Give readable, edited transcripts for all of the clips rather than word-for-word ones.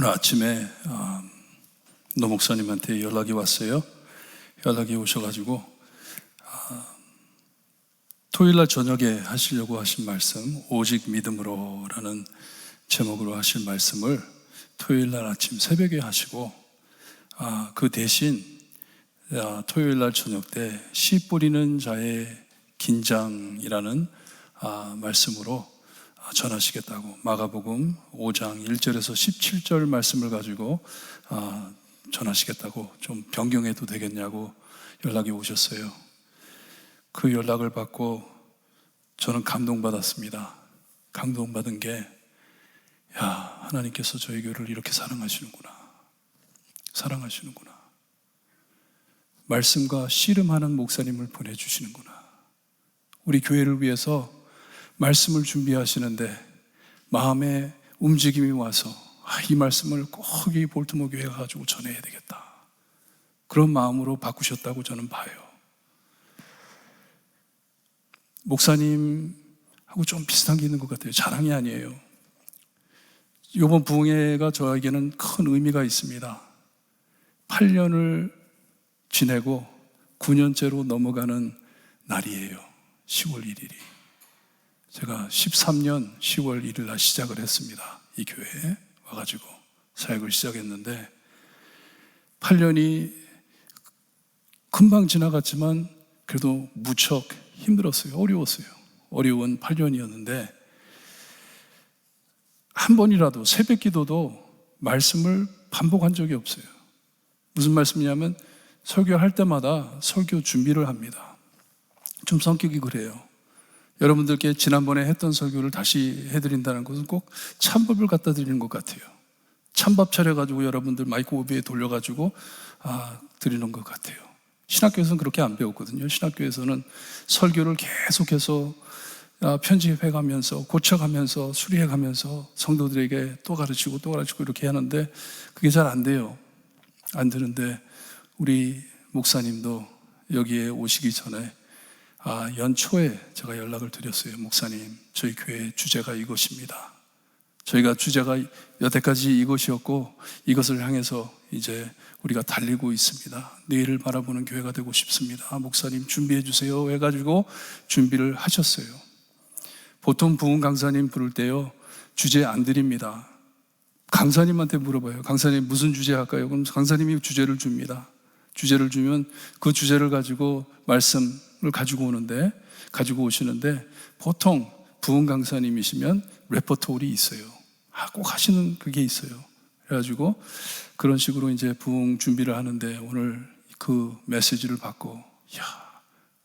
오늘 아침에 노 목사님한테 연락이 왔어요. 연락이 오셔가지고 토요일날 저녁에 하시려고 하신 말씀, 오직 믿음으로 라는 제목으로 하실 말씀을 토요일날 아침 새벽에 하시고 그 대신 토요일날 저녁 때 씨 뿌리는 자의 긴장이라는 말씀으로 전하시겠다고, 마가복음 5장 1절에서 17절 말씀을 가지고 전하시겠다고, 좀 변경해도 되겠냐고 연락이 오셨어요. 그 연락을 받고 저는 감동받았습니다. 감동받은 게, 하나님께서 저희 교회를 이렇게 사랑하시는구나. 말씀과 씨름하는 목사님을 보내주시는구나. 우리 교회를 위해서 말씀을 준비하시는데 마음에 움직임이 와서 이 말씀을 꼭 이 볼트모 교회에 가지고 전해야 되겠다, 그런 마음으로 바꾸셨다고 저는 봐요. 목사님하고 좀 비슷한 게 있는 것 같아요. 자랑이 아니에요. 이번 부흥회가 저에게는 큰 의미가 있습니다. 8년을 지내고 9년째로 넘어가는 날이에요. 10월 1일이. 제가 13년 10월 1일 날 시작을 했습니다. 이 교회에 와가지고 사역을 시작했는데 8년이 금방 지나갔지만 그래도 무척 힘들었어요. 어려웠어요. 어려운 8년이었는데 한 번이라도 새벽 기도도 말씀을 반복한 적이 없어요. 무슨 말씀이냐면 설교할 때마다 설교 준비를 합니다. 좀 성격이 그래요. 여러분들께 지난번에 했던 설교를 다시 해드린다는 것은 꼭 찬밥을 갖다 드리는 것 같아요. 찬밥 차려가지고 여러분들 마이크로웨이브에 돌려가지고 드리는 것 같아요. 신학교에서는 그렇게 안 배웠거든요. 신학교에서는 설교를 계속해서 편집해가면서 고쳐가면서 수리해가면서 성도들에게 또 가르치고 이렇게 하는데 그게 잘 안 돼요. 안 되는데 우리 목사님도 여기에 오시기 전에 연초에 제가 연락을 드렸어요. 목사님, 저희 교회 주제가 이것입니다. 저희가 주제가 여태까지 이것이었고 이것을 향해서 이제 우리가 달리고 있습니다. 내일을 바라보는 교회가 되고 싶습니다. 목사님 준비해 주세요 해가지고 준비를 하셨어요. 보통 부흥 강사님 부를 때요, 주제 안 드립니다. 강사님한테 물어봐요. 강사님 무슨 주제 할까요? 그럼 강사님이 주제를 줍니다. 주제를 주면 그 주제를 가지고 말씀을 가지고 오시는데 보통 부흥 강사님이시면 레퍼토리 있어요. 꼭 하시는 그게 있어요. 그래가지고 그런 식으로 이제 부흥 준비를 하는데 오늘 그 메시지를 받고,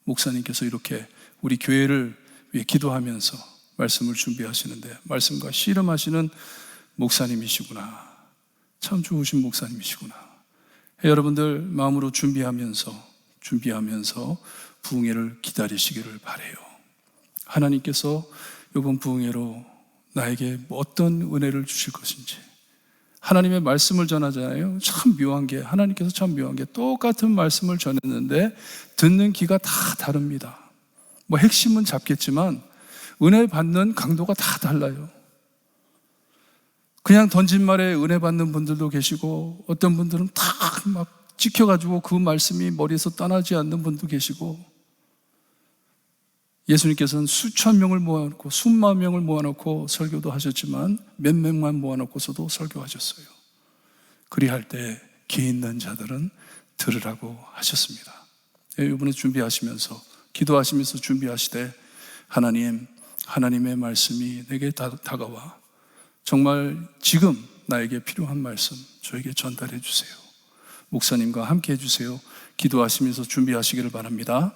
목사님께서 이렇게 우리 교회를 위해 기도하면서 말씀을 준비하시는데 말씀과 씨름하시는 목사님이시구나. 참 좋으신 목사님이시구나. 여러분들 마음으로 준비하면서 부흥회를 기다리시기를 바라요. 하나님께서 이번 부흥회로 나에게 어떤 은혜를 주실 것인지. 하나님의 말씀을 전하잖아요. 하나님께서 참 묘한 게 똑같은 말씀을 전했는데 듣는 귀가 다 다릅니다. 핵심은 잡겠지만 은혜 받는 강도가 다 달라요. 그냥 던진 말에 은혜 받는 분들도 계시고 어떤 분들은 다 막 찍혀가지고 그 말씀이 머리에서 떠나지 않는 분도 계시고, 예수님께서는 수천 명을 모아놓고 수만 명을 모아놓고 설교도 하셨지만 몇 명만 모아놓고서도 설교하셨어요. 그리할 때 귀 있는 자들은 들으라고 하셨습니다. 이번에 준비하시면서 기도하시면서 준비하시되 하나님의 말씀이 내게 다가와 정말 지금 나에게 필요한 말씀 저에게 전달해 주세요. 목사님과 함께 해주세요. 기도하시면서 준비하시기를 바랍니다.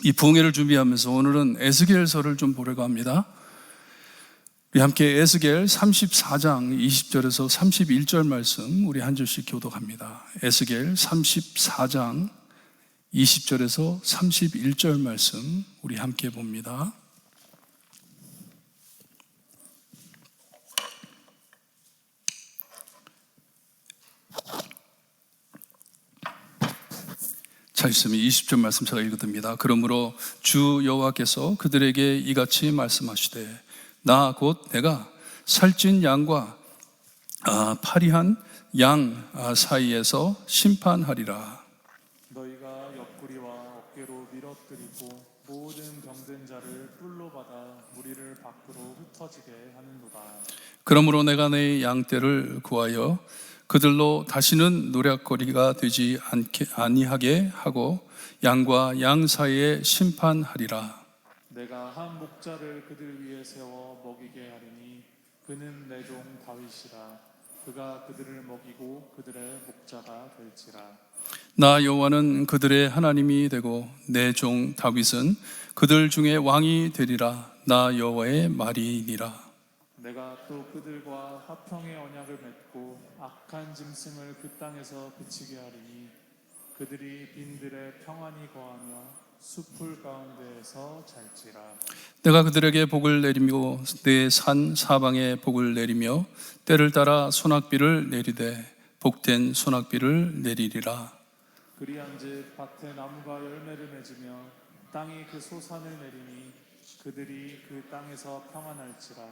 이 부흥회를 준비하면서 오늘은 에스겔서를 좀 보려고 합니다. 우리 함께 에스겔 34장 20절에서 31절 말씀 우리 한 절씩 교독합니다. 에스겔 34장 20절에서 31절 말씀 우리 함께 봅니다. 자, 있으면 20절 말씀 제가 읽어드립니다. 그러므로 주 여호와께서 그들에게 이같이 말씀하시되 나 곧 내가 살찐 양과 파리한 양 사이에서 심판하리라. 너희가 옆구리와 어깨로 밀어뜨리고 모든 병든 자를 뿔로 받아 무리를 밖으로 흩어지게 하는도다. 그러므로 내가 내 양떼를 구하여 그들로 다시는 노략거리가 되지 아니하게 하고 양과 양 사이에 심판하리라. 내가 한 목자를 그들 위에 세워 먹이게 하리니 그는 내 종 다윗이라. 그가 그들을 먹이고 그들의 목자가 될지라. 나 여호와는 그들의 하나님이 되고 내 종 다윗은 그들 중에 왕이 되리라. 나 여호와의 말이니라. 내가 또 그들과 화평의 언약을 맺고 악한 짐승을 그 땅에서 그치게 하리니 그들이 빈들에 평안히 거하며 숲풀 가운데에서 잘지라. 내가 그들에게 복을 내리며 내 산 사방에 복을 내리며 때를 따라 소낙비를 내리되 복된 소낙비를 내리리라. 그리한즉 밭에 나무가 열매를 맺으며 땅이 그 소산을 내리니 그들이 그 땅에서 평안할지라.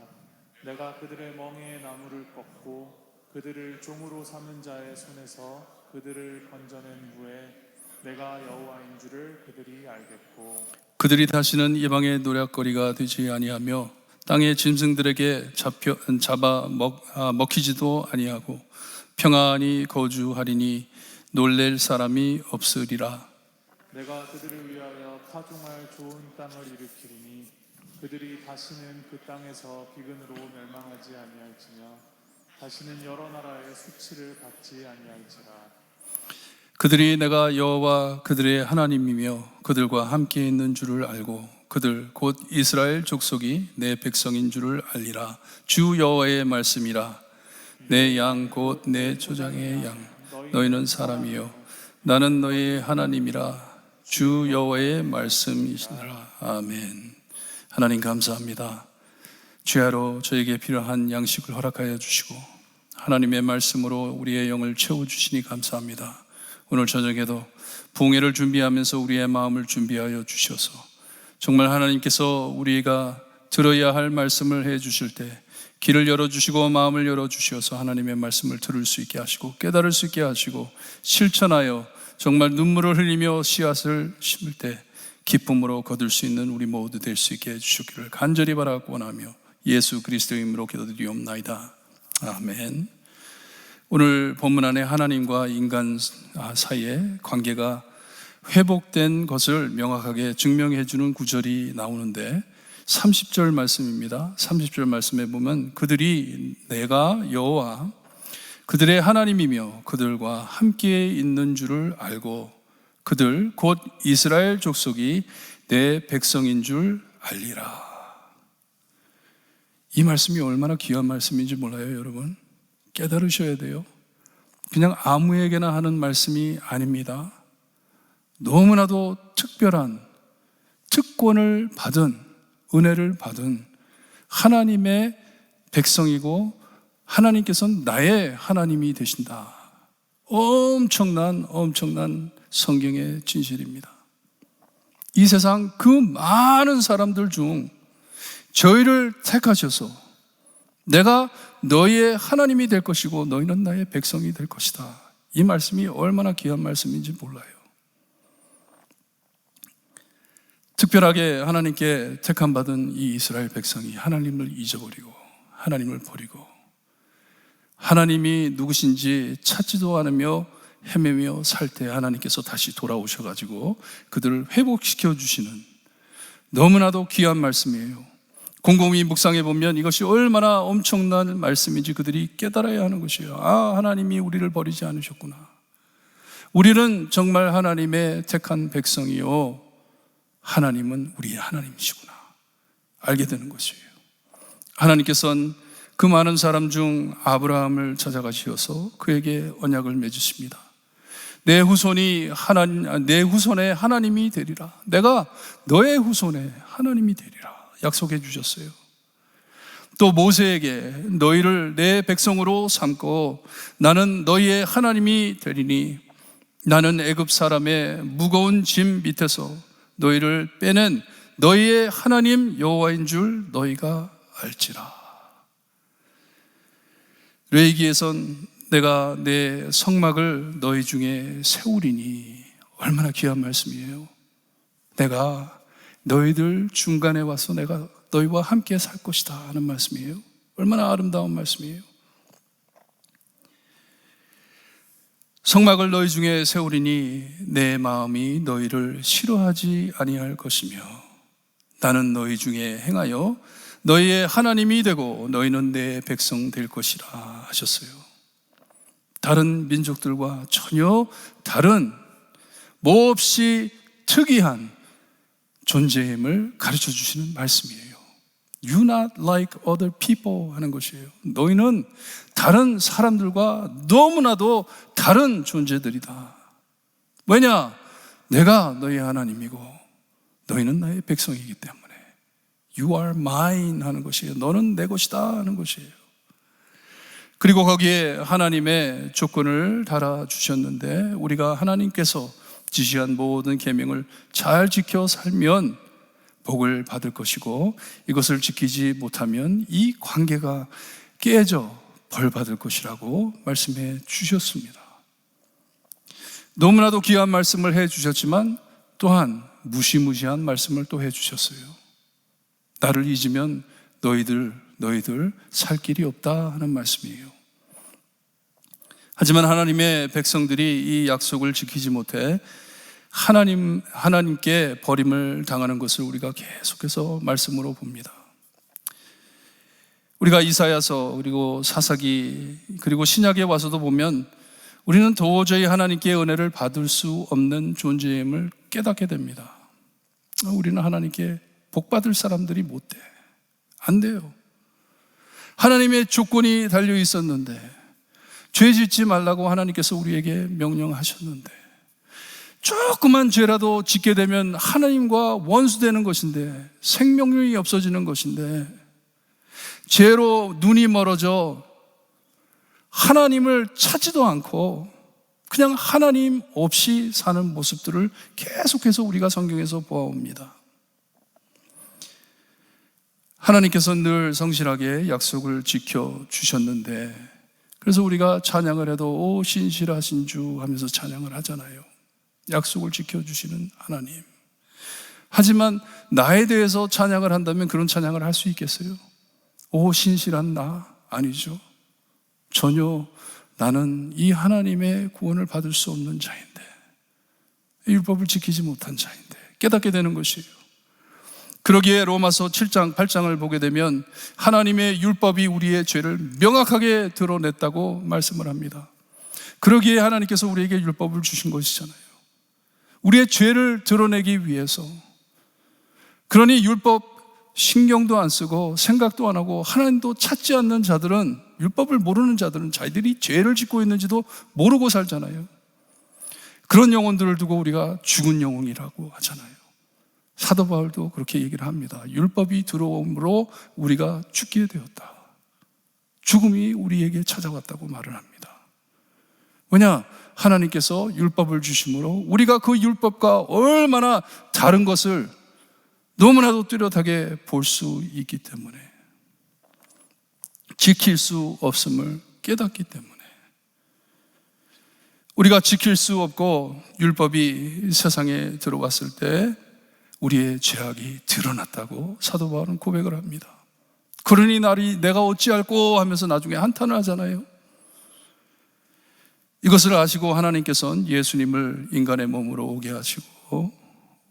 내가 그들의 멍에의 나무를 꺾고 그들을 종으로 삼은 자의 손에서 그들을 건져낸 후에 내가 여호와인 줄을 그들이 알겠고 그들이 다시는 이방의 노략거리가 되지 아니하며 땅의 짐승들에게 잡아 먹히지도 아니하고 평안히 거주하리니 놀랄 사람이 없으리라. 내가 그들을 위하여 파종할 좋은 땅을 일으키리니 그들이 다시는 그 땅에서 기근으로 멸망하지 아니할지며 다시는 여러 나라의 수치를 받지 아니할지라. 그들이 내가 여호와 그들의 하나님이며 그들과 함께 있는 줄을 알고 그들 곧 이스라엘 족속이 내 백성인 줄을 알리라. 주 여호와의 말씀이라. 내 양 곧 내 조장의 양 너희는 사람이요 나는 너희의 하나님이라. 주 여호와의 말씀이시라. 아멘. 하나님 감사합니다. 주야로 저에게 필요한 양식을 허락하여 주시고 하나님의 말씀으로 우리의 영을 채워주시니 감사합니다. 오늘 저녁에도 부흥회를 준비하면서 우리의 마음을 준비하여 주셔서 정말 하나님께서 우리가 들어야 할 말씀을 해 주실 때 길을 열어주시고 마음을 열어주셔서 하나님의 말씀을 들을 수 있게 하시고 깨달을 수 있게 하시고 실천하여 정말 눈물을 흘리며 씨앗을 심을 때 기쁨으로 거둘 수 있는 우리 모두 될 수 있게 해주시기를 간절히 바라고 원하며 예수 그리스도의 이름으로 기도드리옵나이다. 아멘. 오늘 본문 안에 하나님과 인간 사이의 관계가 회복된 것을 명확하게 증명해 주는 구절이 나오는데 30절 말씀입니다. 30절 말씀에 보면 그들이 내가 여호와 그들의 하나님이며 그들과 함께 있는 줄을 알고 그들 곧 이스라엘 족속이 내 백성인 줄 알리라. 이 말씀이 얼마나 귀한 말씀인지 몰라요, 여러분? 깨달으셔야 돼요. 그냥 아무에게나 하는 말씀이 아닙니다. 너무나도 특별한 특권을 받은 은혜를 받은 하나님의 백성이고 하나님께서는 나의 하나님이 되신다. 엄청난 성경의 진실입니다. 이 세상 그 많은 사람들 중 저희를 택하셔서 내가 너희의 하나님이 될 것이고 너희는 나의 백성이 될 것이다. 이 말씀이 얼마나 귀한 말씀인지 몰라요. 특별하게 하나님께 택함받은 이 이스라엘 백성이 하나님을 잊어버리고 하나님을 버리고 하나님이 누구신지 찾지도 않으며 헤매며 살 때 하나님께서 다시 돌아오셔가지고 그들을 회복시켜 주시는 너무나도 귀한 말씀이에요. 곰곰이 묵상해 보면 이것이 얼마나 엄청난 말씀인지 그들이 깨달아야 하는 것이에요. 아, 하나님이 우리를 버리지 않으셨구나. 우리는 정말 하나님의 택한 백성이요 하나님은 우리의 하나님이시구나 알게 되는 것이에요. 하나님께서는 그 많은 사람 중 아브라함을 찾아가시어서 그에게 언약을 맺으십니다. 내 후손의 하나님이 되리라. 내가 너의 후손의 하나님이 되리라 약속해 주셨어요. 또 모세에게 너희를 내 백성으로 삼고 나는 너희의 하나님이 되리니 나는 애굽 사람의 무거운 짐 밑에서 너희를 빼낸 너희의 하나님 여호와인 줄 너희가 알지라. 레위기에선 내가 내 성막을 너희 중에 세우리니, 얼마나 귀한 말씀이에요. 내가 너희들 중간에 와서 내가 너희와 함께 살 것이다 하는 말씀이에요. 얼마나 아름다운 말씀이에요. 성막을 너희 중에 세우리니 내 마음이 너희를 싫어하지 아니할 것이며 나는 너희 중에 행하여 너희의 하나님이 되고 너희는 내 백성 될 것이라 하셨어요. 다른 민족들과 전혀 다른 몹시 특이한 존재임을 가르쳐 주시는 말씀이에요. You not like other people 하는 것이에요. 너희는 다른 사람들과 너무나도 다른 존재들이다. 왜냐? 내가 너희 하나님이고 너희는 나의 백성이기 때문에 You are mine 하는 것이에요. 너는 내 것이다 하는 것이에요. 그리고 거기에 하나님의 조건을 달아주셨는데 우리가 하나님께서 지시한 모든 계명을 잘 지켜 살면 복을 받을 것이고 이것을 지키지 못하면 이 관계가 깨져 벌 받을 것이라고 말씀해 주셨습니다. 너무나도 귀한 말씀을 해 주셨지만 또한 무시무시한 말씀을 또 해 주셨어요. 나를 잊으면 너희들 살 길이 없다 하는 말씀이에요. 하지만 하나님의 백성들이 이 약속을 지키지 못해 하나님께 버림을 당하는 것을 우리가 계속해서 말씀으로 봅니다. 우리가 이사야서 그리고 사사기 그리고 신약에 와서도 보면 우리는 도저히 하나님께 은혜를 받을 수 없는 존재임을 깨닫게 됩니다. 우리는 하나님께 복 받을 사람들이 못 돼. 안 돼요. 하나님의 조건이 달려 있었는데 죄 짓지 말라고 하나님께서 우리에게 명령하셨는데 조그만 죄라도 짓게 되면 하나님과 원수되는 것인데 생명력이 없어지는 것인데 죄로 눈이 멀어져 하나님을 찾지도 않고 그냥 하나님 없이 사는 모습들을 계속해서 우리가 성경에서 보아옵니다. 하나님께서 늘 성실하게 약속을 지켜주셨는데 그래서 우리가 찬양을 해도 오 신실하신 주 하면서 찬양을 하잖아요. 약속을 지켜주시는 하나님. 하지만 나에 대해서 찬양을 한다면 그런 찬양을 할 수 있겠어요? 오 신실한 나? 아니죠. 전혀 나는 이 하나님의 구원을 받을 수 없는 자인데 율법을 지키지 못한 자인데 깨닫게 되는 것이에요. 그러기에 로마서 7장 8장을 보게 되면 하나님의 율법이 우리의 죄를 명확하게 드러냈다고 말씀을 합니다. 그러기에 하나님께서 우리에게 율법을 주신 것이잖아요. 우리의 죄를 드러내기 위해서. 그러니 율법 신경도 안 쓰고 생각도 안 하고 하나님도 찾지 않는 자들은, 율법을 모르는 자들은 자기들이 죄를 짓고 있는지도 모르고 살잖아요. 그런 영혼들을 두고 우리가 죽은 영혼이라고 하잖아요. 사도 바울도 그렇게 얘기를 합니다. 율법이 들어옴으로 우리가 죽게 되었다. 죽음이 우리에게 찾아왔다고 말을 합니다. 왜냐? 하나님께서 율법을 주심으로 우리가 그 율법과 얼마나 다른 것을 너무나도 뚜렷하게 볼 수 있기 때문에, 지킬 수 없음을 깨닫기 때문에, 우리가 지킬 수 없고 율법이 세상에 들어왔을 때 우리의 죄악이 드러났다고 사도 바울은 고백을 합니다. 그러니 내가 어찌할꼬 하면서 나중에 한탄을 하잖아요. 이것을 아시고 하나님께서는 예수님을 인간의 몸으로 오게 하시고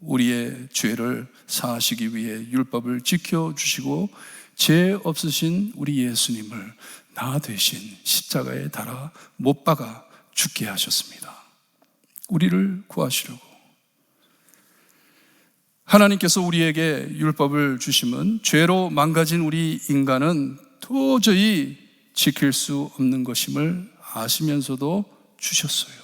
우리의 죄를 사하시기 위해 율법을 지켜주시고 죄 없으신 우리 예수님을 나 대신 십자가에 달아 못 박아 죽게 하셨습니다. 우리를 구하시려고. 하나님께서 우리에게 율법을 주심은 죄로 망가진 우리 인간은 도저히 지킬 수 없는 것임을 아시면서도 주셨어요.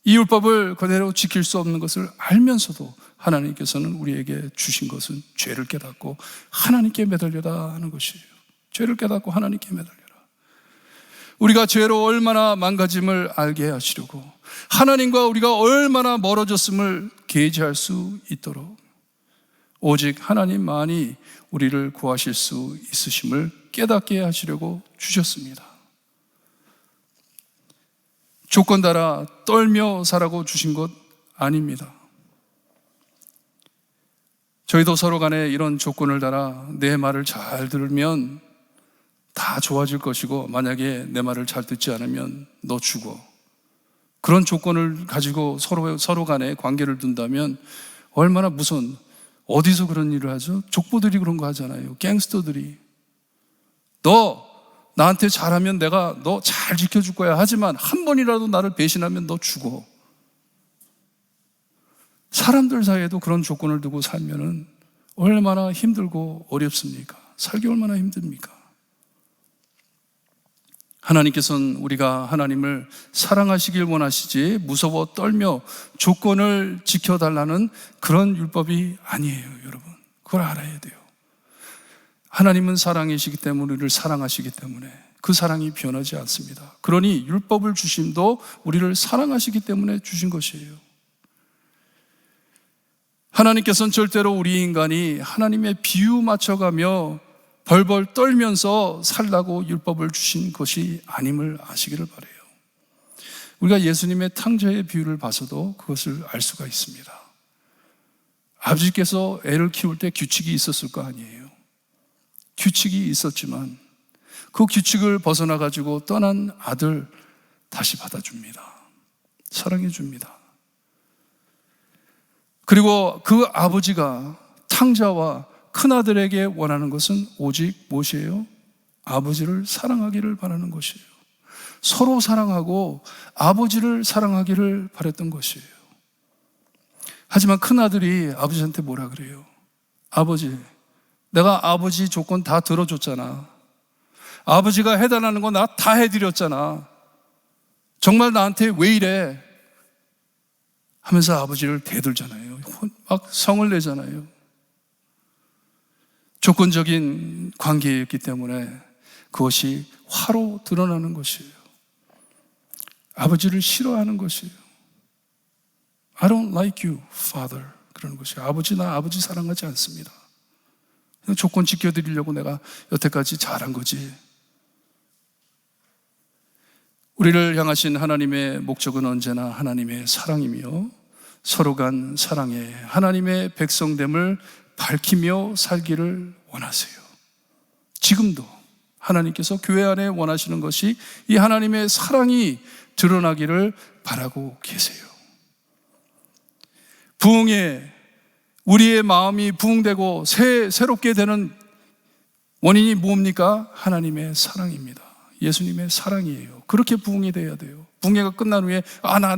이 율법을 그대로 지킬 수 없는 것을 알면서도 하나님께서는 우리에게 주신 것은 죄를 깨닫고 하나님께 매달려라 하는 것이에요. 죄를 깨닫고 하나님께 매달려라. 우리가 죄로 얼마나 망가짐을 알게 하시려고, 하나님과 우리가 얼마나 멀어졌음을 게시할 수 있도록 오직 하나님만이 우리를 구하실 수 있으심을 깨닫게 하시려고 주셨습니다. 조건 따라 떨며 살라고 주신 것 아닙니다. 저희도 서로 간에 이런 조건을 따라 내 말을 잘 들으면 다 좋아질 것이고, 만약에 내 말을 잘 듣지 않으면 너 죽어. 그런 조건을 가지고 서로 간에 관계를 둔다면 얼마나 무서운, 어디서 그런 일을 하죠? 족보들이 그런 거 하잖아요. 갱스터들이. 너 나한테 잘하면 내가 너 잘 지켜줄 거야. 하지만 한 번이라도 나를 배신하면 너 죽어. 사람들 사이에도 그런 조건을 두고 살면은 얼마나 힘들고 어렵습니까? 살기 얼마나 힘듭니까? 하나님께서는 우리가 하나님을 사랑하시길 원하시지 무서워 떨며 조건을 지켜달라는 그런 율법이 아니에요, 여러분. 그걸 알아야 돼요. 하나님은 사랑이시기 때문에 우리를 사랑하시기 때문에 그 사랑이 변하지 않습니다. 그러니 율법을 주심도 우리를 사랑하시기 때문에 주신 것이에요. 하나님께서는 절대로 우리 인간이 하나님의 비유 맞춰가며 벌벌 떨면서 살라고 율법을 주신 것이 아님을 아시기를 바라요. 우리가 예수님의 탕자의 비유를 봐서도 그것을 알 수가 있습니다. 아버지께서 애를 키울 때 규칙이 있었을 거 아니에요. 규칙이 있었지만 그 규칙을 벗어나가지고 떠난 아들 다시 받아줍니다. 사랑해줍니다. 그리고 그 아버지가 탕자와 큰아들에게 원하는 것은 오직 무엇이에요? 아버지를 사랑하기를 바라는 것이에요. 서로 사랑하고 아버지를 사랑하기를 바랬던 것이에요. 하지만 큰아들이 아버지한테 뭐라 그래요? 아버지, 내가 아버지 조건 다 들어줬잖아. 아버지가 해달라는 거 나 다 해드렸잖아. 정말 나한테 왜 이래? 하면서 아버지를 대들잖아요. 막 성을 내잖아요. 조건적인 관계였기 때문에 그것이 화로 드러나는 것이에요. 아버지를 싫어하는 것이에요. I don't like you, father. 그러는 것이에요. 아버지, 나 아버지 사랑하지 않습니다. 조건 지켜드리려고 내가 여태까지 잘한 거지. 우리를 향하신 하나님의 목적은 언제나 하나님의 사랑이며 서로 간 사랑에 하나님의 백성됨을 밝히며 살기를 원하세요. 지금도 하나님께서 교회 안에 원하시는 것이 이 하나님의 사랑이 드러나기를 바라고 계세요. 부흥에 우리의 마음이 부흥되고 새롭게 되는 원인이 뭡니까? 하나님의 사랑입니다. 예수님의 사랑이에요. 그렇게 부흥이 돼야 돼요. 부흥회가 끝난 후에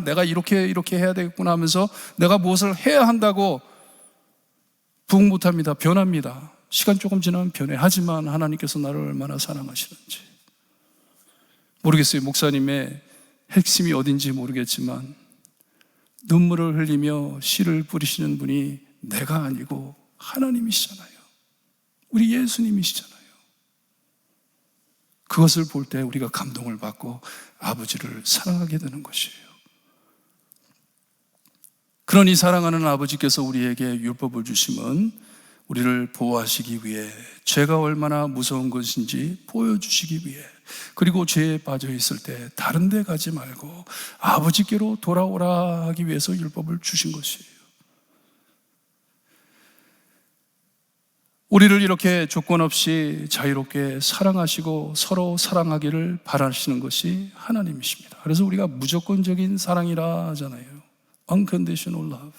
내가 이렇게 해야 되겠구나 하면서 내가 무엇을 해야 한다고 부흥 못합니다. 변합니다. 시간 조금 지나면 변해. 하지만 하나님께서 나를 얼마나 사랑하시는지 모르겠어요. 목사님의 핵심이 어딘지 모르겠지만 눈물을 흘리며 씨를 뿌리시는 분이 내가 아니고 하나님이시잖아요. 우리 예수님이시잖아요. 그것을 볼 때 우리가 감동을 받고 아버지를 사랑하게 되는 것이에요. 그러니 사랑하는 아버지께서 우리에게 율법을 주심은 우리를 보호하시기 위해 죄가 얼마나 무서운 것인지 보여주시기 위해, 그리고 죄에 빠져 있을 때 다른 데 가지 말고 아버지께로 돌아오라 하기 위해서 율법을 주신 것이에요. 우리를 이렇게 조건 없이 자유롭게 사랑하시고 서로 사랑하기를 바라시는 것이 하나님이십니다. 그래서 우리가 무조건적인 사랑이라 하잖아요. Unconditional love.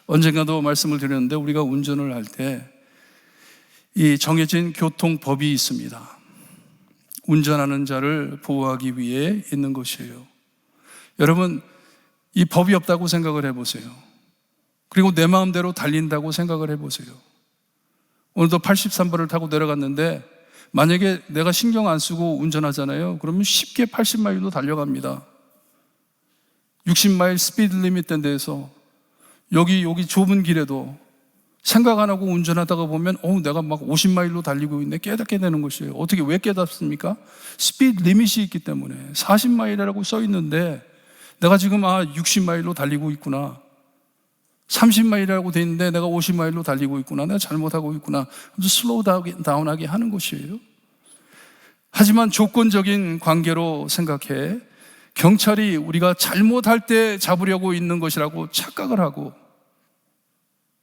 언젠가도 말씀을 드렸는데 우리가 운전을 할 때 이 정해진 교통법이 있습니다. 운전하는 자를 보호하기 위해 있는 것이에요. 여러분, 이 법이 없다고 생각을 해보세요. 그리고 내 마음대로 달린다고 생각을 해보세요. 오늘도 83번을 타고 내려갔는데 만약에 내가 신경 안 쓰고 운전하잖아요. 그러면 쉽게 80마일로 달려갑니다. 60마일 스피드 리밋 된 데에서 여기 좁은 길에도 생각 안 하고 운전하다가 보면 내가 막 50마일로 달리고 있네. 깨닫게 되는 것이에요. 어떻게, 왜 깨닫습니까? 스피드 리밋이 있기 때문에. 40마일이라고 써 있는데 내가 지금 60마일로 달리고 있구나. 30마일이라고 돼 있는데 내가 50마일로 달리고 있구나, 내가 잘못하고 있구나, 슬로우 다운하게 하는 것이에요. 하지만 조건적인 관계로 생각해 경찰이 우리가 잘못할 때 잡으려고 있는 것이라고 착각을 하고,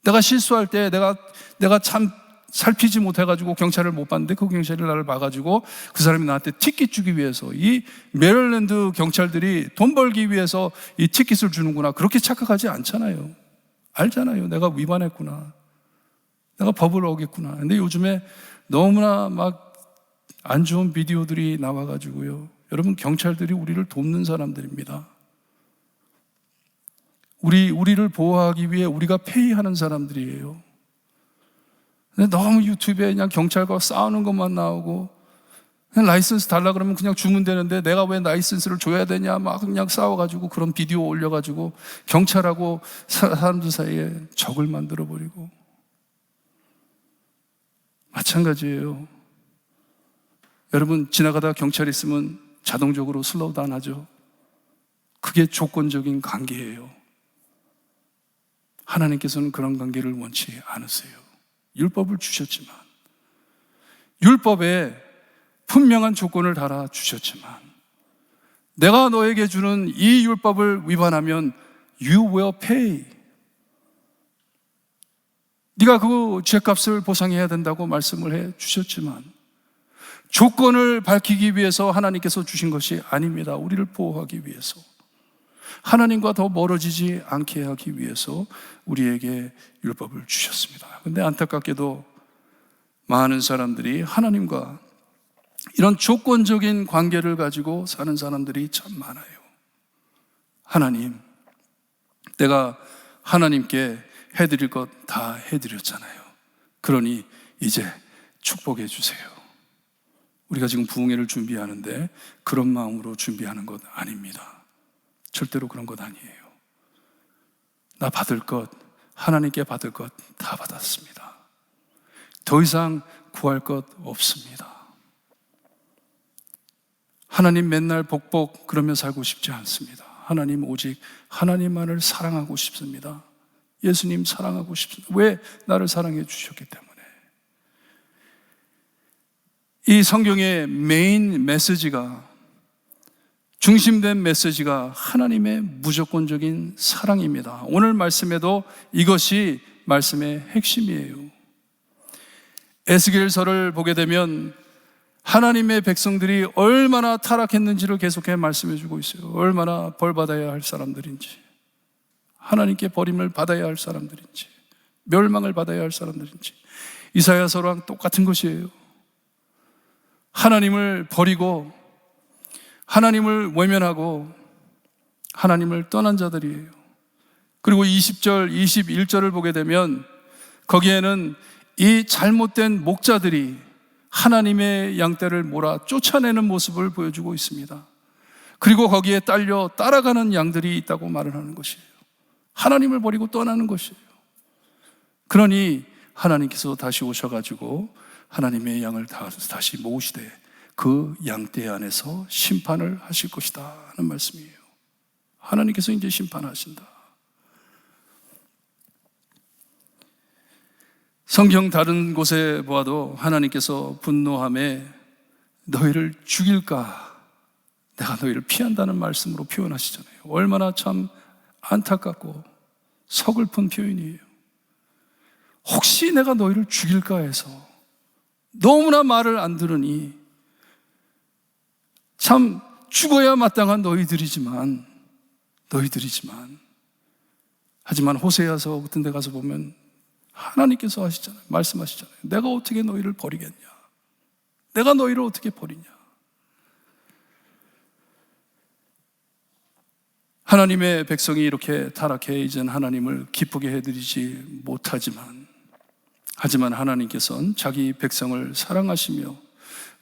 내가 실수할 때 내가 참 살피지 못해가지고 경찰을 못 봤는데 그 경찰이 나를 봐가지고 그 사람이 나한테 티켓 주기 위해서, 이 메릴랜드 경찰들이 돈 벌기 위해서 이 티켓을 주는구나, 그렇게 착각하지 않잖아요. 알잖아요. 내가 위반했구나, 내가 법을 어겼구나. 근데 요즘에 너무나 막 안 좋은 비디오들이 나와가지고요, 여러분, 경찰들이 우리를 돕는 사람들입니다. 우리를 보호하기 위해 우리가 페이하는 사람들이에요. 근데 너무 유튜브에 그냥 경찰과 싸우는 것만 나오고, 그냥 라이선스 달라 그러면 그냥 주면 되는데 내가 왜 라이선스를 줘야 되냐, 막 그냥 싸워가지고 그런 비디오 올려가지고 경찰하고 사람들 사이에 적을 만들어버리고. 마찬가지예요. 여러분, 지나가다 경찰이 있으면 자동적으로 슬로우 다운 하죠. 그게 조건적인 관계예요. 하나님께서는 그런 관계를 원치 않으세요. 율법을 주셨지만, 율법에 분명한 조건을 달아 주셨지만, 내가 너에게 주는 이 율법을 위반하면 you will pay. 네가 그 죄값을 보상해야 된다고 말씀을 해 주셨지만, 조건을 밝히기 위해서 하나님께서 주신 것이 아닙니다. 우리를 보호하기 위해서, 하나님과 더 멀어지지 않게 하기 위해서 우리에게 율법을 주셨습니다. 그런데 안타깝게도 많은 사람들이 하나님과 이런 조건적인 관계를 가지고 사는 사람들이 참 많아요. 하나님, 내가 하나님께 해드릴 것 다 해드렸잖아요. 그러니 이제 축복해 주세요. 우리가 지금 부흥회를 준비하는데 그런 마음으로 준비하는 것 아닙니다. 절대로 그런 것 아니에요. 나 받을 것, 하나님께 받을 것 다 받았습니다. 더 이상 구할 것 없습니다. 하나님 맨날 복복 그러며 살고 싶지 않습니다. 하나님, 오직 하나님만을 사랑하고 싶습니다. 예수님 사랑하고 싶습니다. 왜? 나를 사랑해 주셨기 때문에. 이 성경의 메인 메시지가, 중심된 메시지가 하나님의 무조건적인 사랑입니다. 오늘 말씀에도 이것이 말씀의 핵심이에요. 에스겔서를 보게 되면 하나님의 백성들이 얼마나 타락했는지를 계속해 말씀해 주고 있어요. 얼마나 벌받아야 할 사람들인지, 하나님께 버림을 받아야 할 사람들인지, 멸망을 받아야 할 사람들인지. 이사야서랑 똑같은 것이에요. 하나님을 버리고 하나님을 외면하고 하나님을 떠난 자들이에요. 그리고 20절, 21절을 보게 되면 거기에는 이 잘못된 목자들이 하나님의 양떼를 몰아 쫓아내는 모습을 보여주고 있습니다. 그리고 거기에 딸려 따라가는 양들이 있다고 말을 하는 것이에요. 하나님을 버리고 떠나는 것이에요. 그러니 하나님께서 다시 오셔가지고 하나님의 양을 다시 모으시되 그 양떼 안에서 심판을 하실 것이다 하는 말씀이에요. 하나님께서 이제 심판하신다. 성경 다른 곳에 보아도 하나님께서 분노함에 너희를 죽일까, 내가 너희를 피한다는 말씀으로 표현하시잖아요. 얼마나 참 안타깝고 서글픈 표현이에요. 혹시 내가 너희를 죽일까 해서 너무나 말을 안 들으니 참 죽어야 마땅한 너희들이지만 하지만 호세아서 같은 데 가서 보면 하나님께서 하시잖아요. 말씀하시잖아요. 내가 어떻게 너희를 버리겠냐, 내가 너희를 어떻게 버리냐. 하나님의 백성이 이렇게 타락해 이젠 하나님을 기쁘게 해드리지 못하지만, 하지만 하나님께서는 자기 백성을 사랑하시며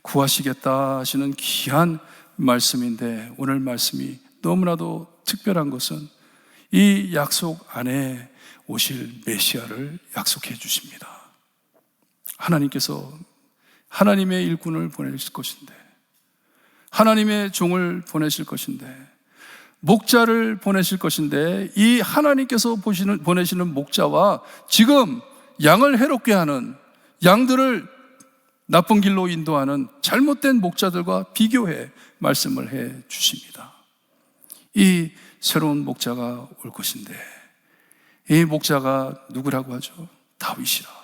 구하시겠다 하시는 귀한 말씀인데, 오늘 말씀이 너무나도 특별한 것은 이 약속 안에 오실 메시아를 약속해 주십니다. 하나님께서 하나님의 일꾼을 보내실 것인데, 하나님의 종을 보내실 것인데, 목자를 보내실 것인데 이 하나님께서 보내시는 목자와 지금 양을 해롭게 하는, 양들을 나쁜 길로 인도하는 잘못된 목자들과 비교해 말씀을 해 주십니다. 이 새로운 목자가 올 것인데 이 목자가 누구라고 하죠? 다윗이라.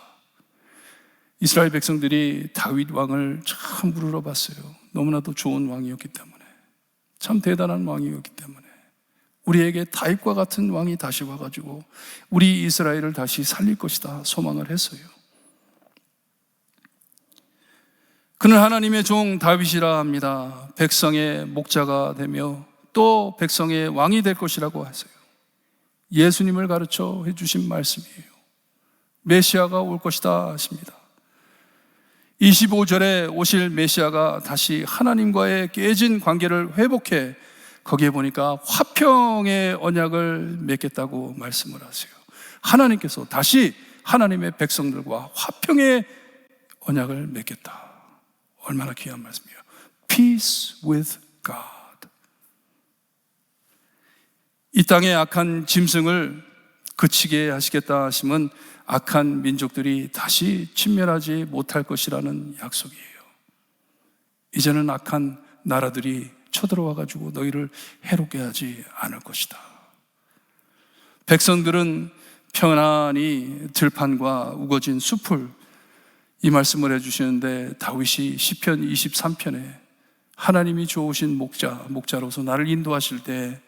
이스라엘 백성들이 다윗 왕을 참 우러러 봤어요. 너무나도 좋은 왕이었기 때문에, 참 대단한 왕이었기 때문에 우리에게 다윗과 같은 왕이 다시 와가지고 우리 이스라엘을 다시 살릴 것이다 소망을 했어요. 그는 하나님의 종 다윗이라 합니다. 백성의 목자가 되며 또 백성의 왕이 될 것이라고 하세요. 예수님을 가르쳐 해주신 말씀이에요. 메시아가 올 것이다 하십니다. 25절에 오실 메시아가 다시 하나님과의 깨진 관계를 회복해 거기에 보니까 화평의 언약을 맺겠다고 말씀을 하세요. 하나님께서 다시 하나님의 백성들과 화평의 언약을 맺겠다. 얼마나 귀한 말씀이에요. Peace with God. 이 땅의 악한 짐승을 그치게 하시겠다 하시면 악한 민족들이 다시 침멸하지 못할 것이라는 약속이에요. 이제는 악한 나라들이 쳐들어와 가지고 너희를 해롭게 하지 않을 것이다. 백성들은 편안히 들판과 우거진 숲을, 이 말씀을 해주시는데 다윗이 시편 23편에 하나님이 좋으신 목자로서 나를 인도하실 때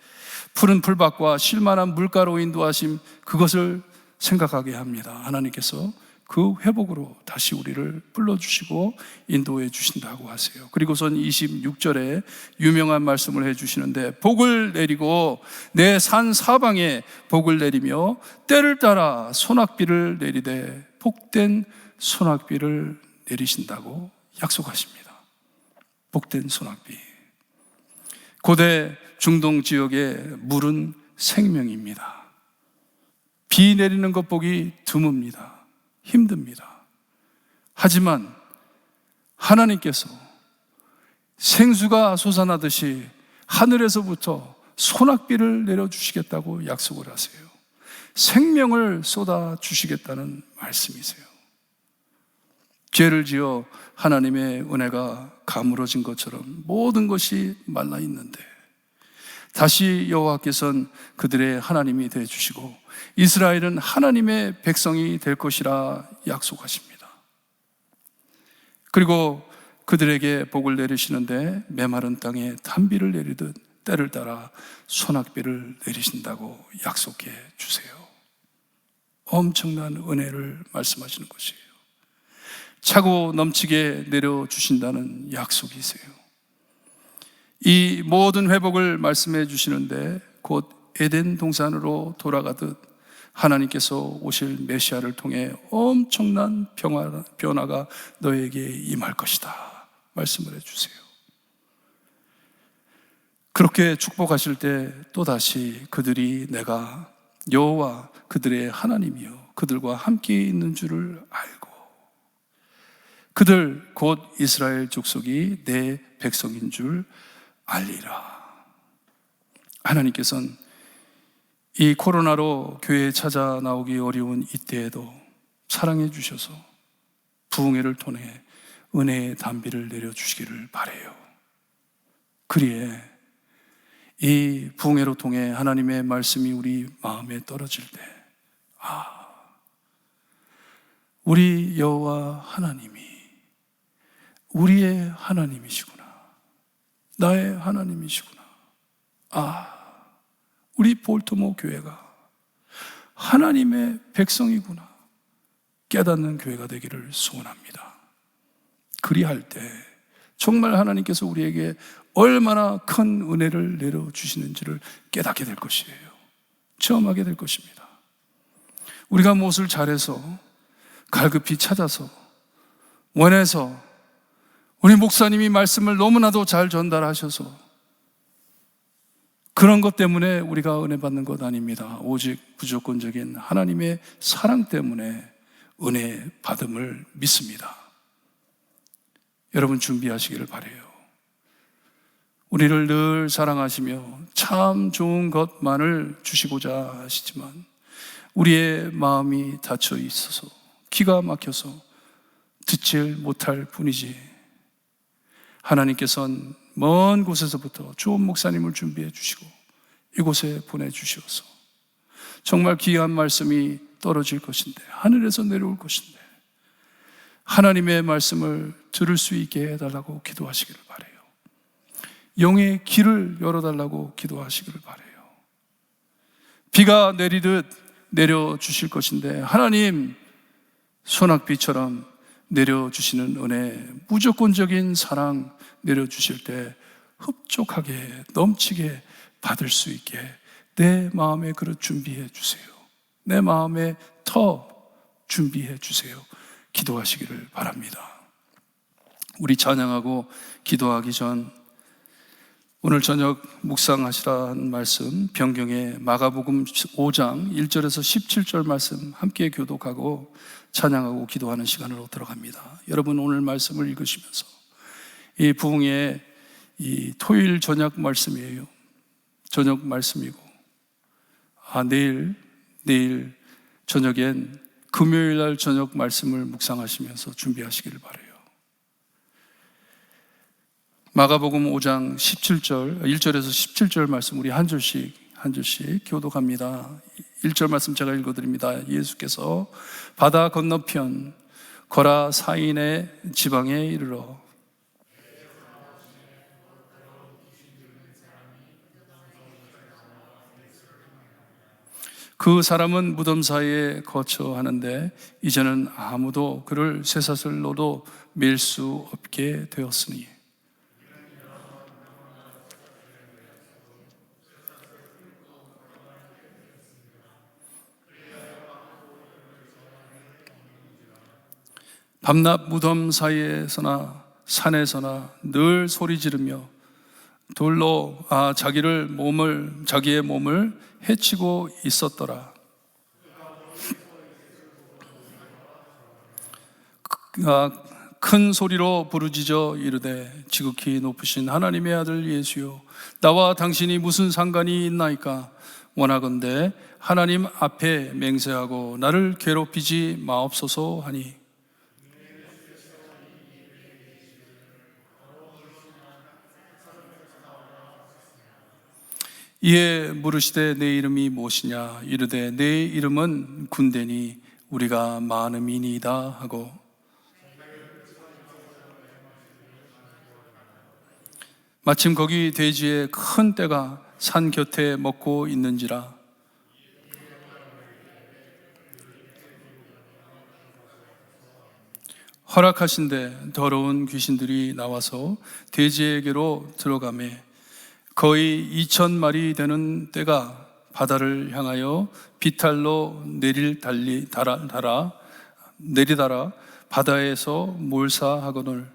푸른 풀밭과 쉴만한 물가로 인도하심, 그것을 생각하게 합니다. 하나님께서 그 회복으로 다시 우리를 불러주시고 인도해 주신다고 하세요. 그리고선 26절에 유명한 말씀을 해주시는데 복을 내리고 내 산 사방에 복을 내리며 때를 따라 소낙비를 내리되 복된 소낙비를 내리신다고 약속하십니다. 복된 소낙비. 고대 중동 지역의 물은 생명입니다. 비 내리는 것 보기 드뭅니다. 힘듭니다. 하지만 하나님께서 생수가 솟아나듯이 하늘에서부터 소낙비를 내려주시겠다고 약속을 하세요. 생명을 쏟아주시겠다는 말씀이세요. 죄를 지어 하나님의 은혜가 가물어진 것처럼 모든 것이 말라 있는데 다시 여호와께서는 그들의 하나님이 되어주시고 이스라엘은 하나님의 백성이 될 것이라 약속하십니다. 그리고 그들에게 복을 내리시는데 메마른 땅에 단비를 내리듯 때를 따라 소낙비를 내리신다고 약속해 주세요. 엄청난 은혜를 말씀하시는 것이에요. 차고 넘치게 내려주신다는 약속이세요. 이 모든 회복을 말씀해 주시는데 곧 에덴 동산으로 돌아가듯 하나님께서 오실 메시아를 통해 엄청난 변화가 너에게 임할 것이다 말씀을 해주세요. 그렇게 축복하실 때 또다시 그들이 내가 여호와 그들의 하나님이요 그들과 함께 있는 줄을 알고 그들 곧 이스라엘 족속이 내 백성인 줄 알리라. 하나님께서는 이 코로나로 교회에 찾아 나오기 어려운 이때에도 사랑해 주셔서 부흥회를 통해 은혜의 단비를 내려주시기를 바라요. 그리에 이 부흥회로 통해 하나님의 말씀이 우리 마음에 떨어질 때 우리 여호와 하나님이 우리의 하나님이시구나. 나의 하나님이시구나. 우리 볼트모 교회가 하나님의 백성이구나. 깨닫는 교회가 되기를 소원합니다. 그리할 때 정말 하나님께서 우리에게 얼마나 큰 은혜를 내려주시는지를 깨닫게 될 것이에요. 체험하게 될 것입니다. 우리가 무엇을 잘해서 갈급히 찾아서 원해서 우리 목사님이 말씀을 너무나도 잘 전달하셔서 그런 것 때문에 우리가 은혜 받는 것 아닙니다. 오직 무조건적인 하나님의 사랑 때문에 은혜 받음을 믿습니다. 여러분 준비하시기를 바라요. 우리를 늘 사랑하시며 참 좋은 것만을 주시고자 하시지만 우리의 마음이 닫혀 있어서 기가 막혀서 듣질 못할 뿐이지, 하나님께서는 먼 곳에서부터 좋은 목사님을 준비해 주시고 이곳에 보내주셔서 정말 귀한 말씀이 떨어질 것인데, 하늘에서 내려올 것인데 하나님의 말씀을 들을 수 있게 해달라고 기도하시기를 바라요. 영의 길을 열어달라고 기도하시기를 바라요. 비가 내리듯 내려주실 것인데 하나님 소낙비처럼 내려주시는 은혜, 무조건적인 사랑 내려주실 때 흡족하게 넘치게 받을 수 있게 내 마음의 그릇 준비해 주세요. 내 마음의 터 준비해 주세요. 기도하시기를 바랍니다. 우리 찬양하고 기도하기 전 오늘 저녁 묵상하시라는 말씀, 변경의 마가복음 5장 1절에서 17절 말씀 함께 교독하고 찬양하고 기도하는 시간으로 들어갑니다. 여러분 오늘 말씀을 읽으시면서 이 부흥의 이 토요일 저녁 말씀이에요. 저녁 말씀이고 내일 저녁엔 금요일 날 저녁 말씀을 묵상하시면서 준비하시기를 바라요. 마가복음 5장 17절, 1절에서 17절 말씀 우리 한 절씩 교독합니다. 1절 말씀 제가 읽어드립니다. 예수께서 바다 건너편 거라 사인의 지방에 이르러 그 사람은 무덤 사이에 거처하는데 이제는 아무도 그를 쇠사슬로도 맬 수 없게 되었으니 밤낮 무덤 사이에서나 산에서나 늘 소리 지르며 돌로 자기의 몸을 해치고 있었더라. 큰 소리로 부르짖어 이르되 지극히 높으신 하나님의 아들 예수여, 나와 당신이 무슨 상관이 있나이까? 원하건대 하나님 앞에 맹세하고 나를 괴롭히지 마옵소서 하니 이에 물으시되 내 이름이 무엇이냐? 이르되 내 이름은 군대니 우리가 많음이니이다 하고 마침 거기 대지에 큰 떼가 산 곁에 먹고 있는지라 허락하신대 더러운 귀신들이 나와서 돼지에게로 들어가매 거의 2,000마리 되는 떼가 바다를 향하여 비탈로 내리달아 바다에서 몰사하거늘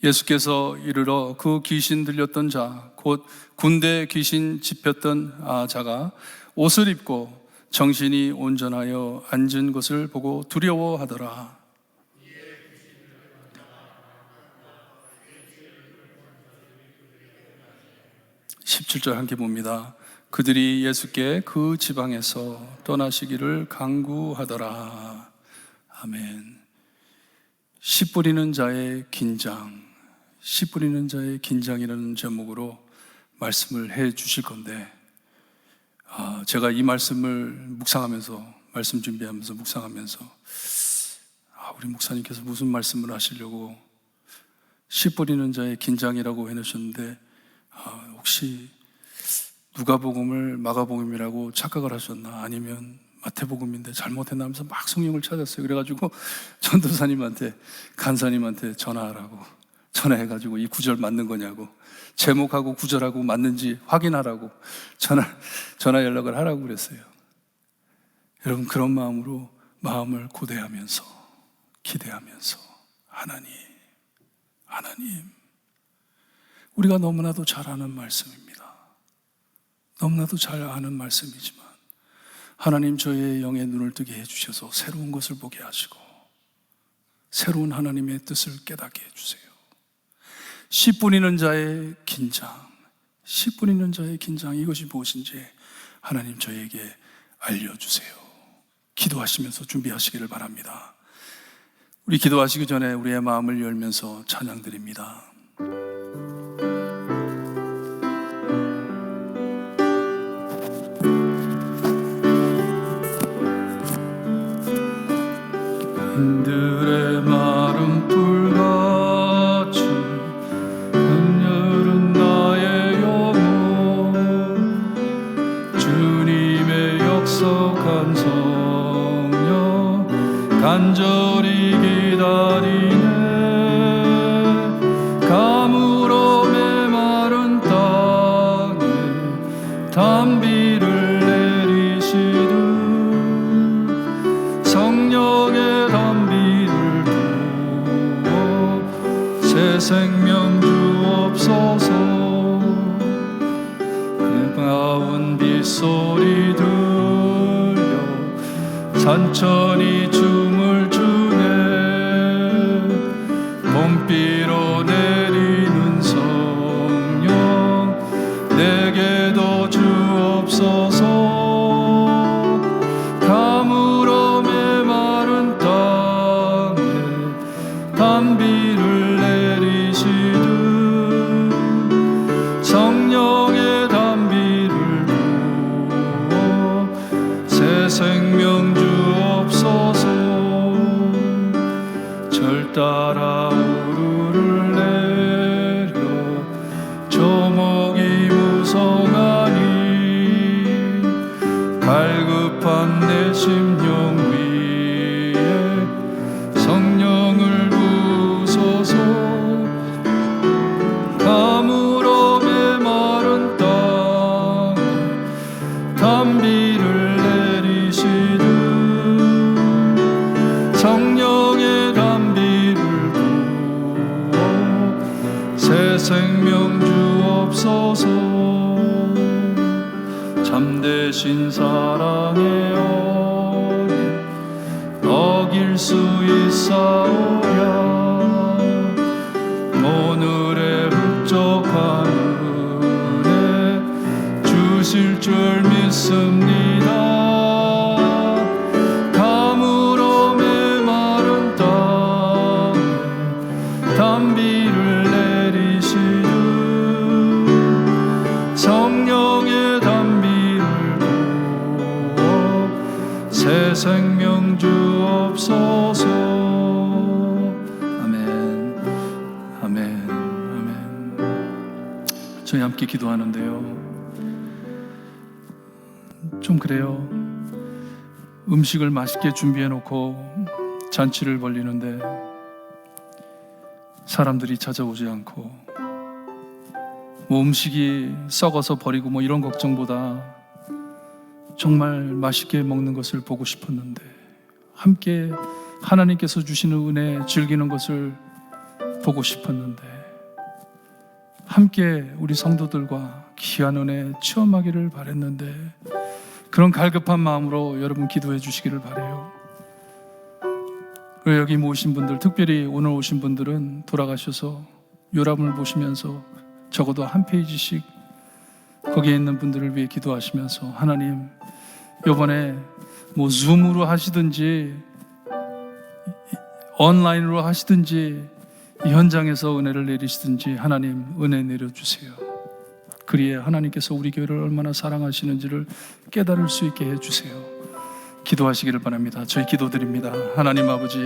예수께서 이르러 그 귀신 들렸던 자 곧 군대 귀신 집혔던 자가 옷을 입고 정신이 온전하여 앉은 것을 보고 두려워하더라. 17절 함께 봅니다. 그들이 예수께 그 지방에서 떠나시기를 간구하더라. 아멘. 씨 뿌리는 자의 긴장, 씨 뿌리는 자의 긴장이라는 제목으로 말씀을 해 주실 건데, 제가 이 말씀을 말씀 준비하면서 묵상하면서 우리 목사님께서 무슨 말씀을 하시려고 씨 뿌리는 자의 긴장이라고 해놓으셨는데 혹시 누가복음을 마가복음이라고 착각을 하셨나, 아니면 마태복음인데 잘못했나 하면서 막 성경을 찾았어요. 그래가지고 전도사님한테, 간사님한테 전화해가지고 이 구절 맞는 거냐고, 제목하고 구절하고 맞는지 확인하라고 전화 연락을 하라고 그랬어요. 여러분, 그런 마음으로 마음을 고대하면서 기대하면서 하나님, 우리가 너무나도 잘 아는 말씀입니다. 너무나도 잘 아는 말씀이지만 하나님 저의 영의 눈을 뜨게 해주셔서 새로운 것을 보게 하시고 새로운 하나님의 뜻을 깨닫게 해주세요. 씨 뿌리는 자의 긴장, 씨 뿌리는 자의 긴장, 이것이 무엇인지 하나님 저에게 알려주세요. 기도하시면서 준비하시기를 바랍니다. 우리 기도하시기 전에 우리의 마음을 열면서 찬양드립니다. 들의 마른 풀같이 한여름 나의 영혼 주님의 역석한 성령 간절히 기다리네. 가물어 메마른 땅에 단비를 내리시듯 성령의 단비를 부어 새 생명 주옵소서. 그 가운 빗소리 들려 산천이 춤을 추네. 봄비로 내리는 성령 내게도 주옵소서. 가물어 메마른 땅에 단비를 내리시듯 성령의 단비를 부어 새 생명 주옵소서. 절 따라 우르르 내려 조목이 무성하니 갈급한 내 심령 위에 성령을 부소서. 가물어 메마른 땅에 단비를 내리시듯 성령의 단비를 부어 새 생명 주옵소서. 참되신 사랑의 언약 어길 수 있사오랴. 오늘의 흡족한 은혜 주실 줄 믿습니다. 가물어 메마른 땅에 단비를 내리시듯 성령의 단비를 부어 새 생명 주옵소서. 아멘, 아멘, 아멘. 저희 함께 기도하는데요, 좀 그래요. 음식을 맛있게 준비해 놓고 잔치를 벌리는데 사람들이 찾아오지 않고 뭐 음식이 썩어서 버리고 뭐 이런 걱정보다 정말 맛있게 먹는 것을 보고 싶었는데, 함께 하나님께서 주시는 은혜 즐기는 것을 보고 싶었는데, 함께 우리 성도들과 귀한 은혜 체험하기를 바랬는데, 그런 갈급한 마음으로 여러분 기도해 주시기를 바라요. 그리고 여기 모신 분들, 특별히 오늘 오신 분들은 돌아가셔서 요람을 보시면서 적어도 한 페이지씩 거기에 있는 분들을 위해 기도하시면서, 하나님 이번에 뭐 줌으로 하시든지 온라인으로 하시든지 이 현장에서 은혜를 내리시든지 하나님 은혜 내려주세요. 그리에 하나님께서 우리 교회를 얼마나 사랑하시는지를 깨달을 수 있게 해주세요. 기도하시기를 바랍니다. 저희 기도드립니다. 하나님 아버지,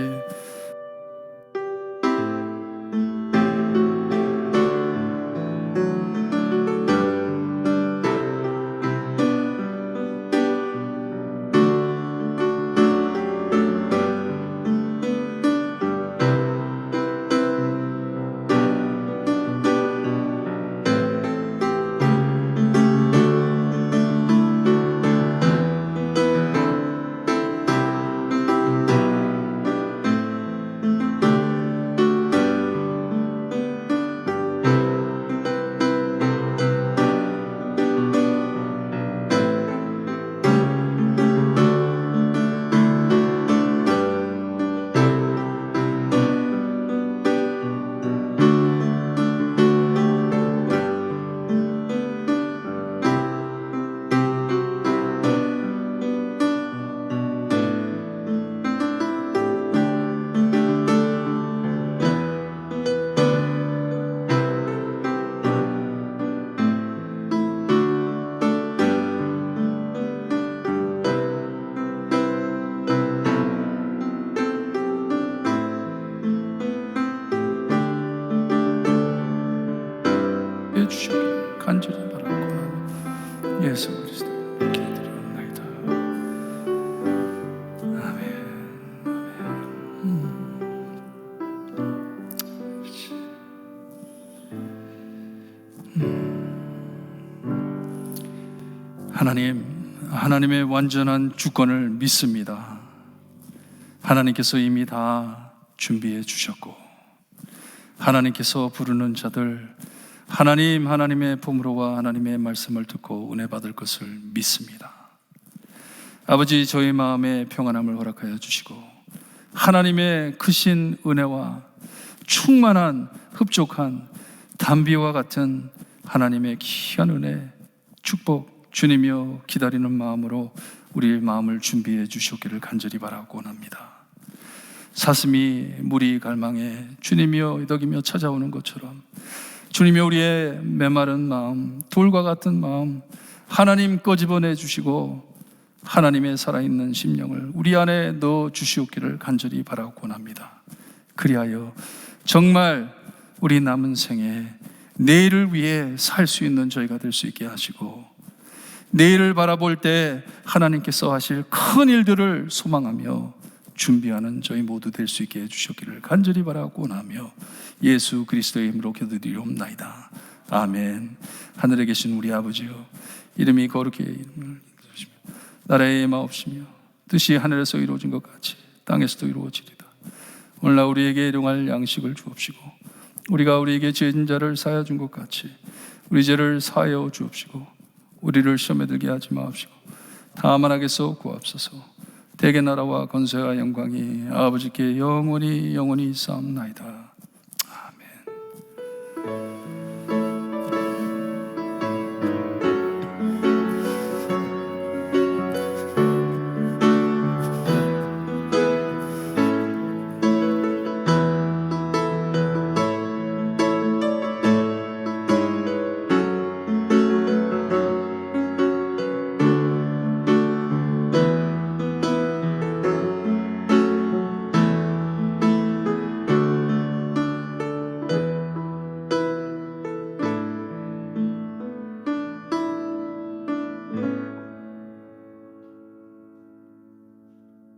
해주시기를 간절히 바라고 예수 그리스도 기도드리옵나이다. 아멘. 하나님의 완전한 주권을 믿습니다. 하나님께서 이미 다 준비해 주셨고, 하나님께서 부르는 자들, 하나님의 품으로와 하나님의 말씀을 듣고 은혜 받을 것을 믿습니다. 아버지, 저희 마음에 평안함을 허락하여 주시고, 하나님의 크신 은혜와 충만한 흡족한 담비와 같은 하나님의 귀한 은혜, 축복, 주님이여 기다리는 마음으로 우리의 마음을 준비해 주시기를 간절히 바라고 원합니다. 사슴이 물이 갈망해 주님이여 이덕이며 찾아오는 것처럼 주님이여 우리의 메마른 마음, 돌과 같은 마음 하나님 꺼집어내 주시고 하나님의 살아있는 심령을 우리 안에 넣어 주시옵기를 간절히 바라고 원합니다. 그리하여 정말 우리 남은 생에 내일을 위해 살 수 있는 저희가 될 수 있게 하시고, 내일을 바라볼 때 하나님께서 하실 큰 일들을 소망하며 준비하는 저희 모두 될 수 있게 해주셨기를 간절히 바라고 원하며 예수 그리스도의 이름으로 기도드리옵나이다. 아멘. 하늘에 계신 우리 아버지여, 이름이 거룩히 이름을 인도하시며 나라의 마옵시며 뜻이 하늘에서 이루어진 것 같이 땅에서도 이루어지리다. 오늘날 우리에게 일용할 양식을 주옵시고, 우리가 우리에게 죄진 자를 사하여 준 것 같이 우리 죄를 사하여 주옵시고, 우리를 시험에 들게 하지 마옵시고 다만 악에서 구하옵소서. 대개 나라와 권세와 영광이 아버지께 영원히 있사옵나이다.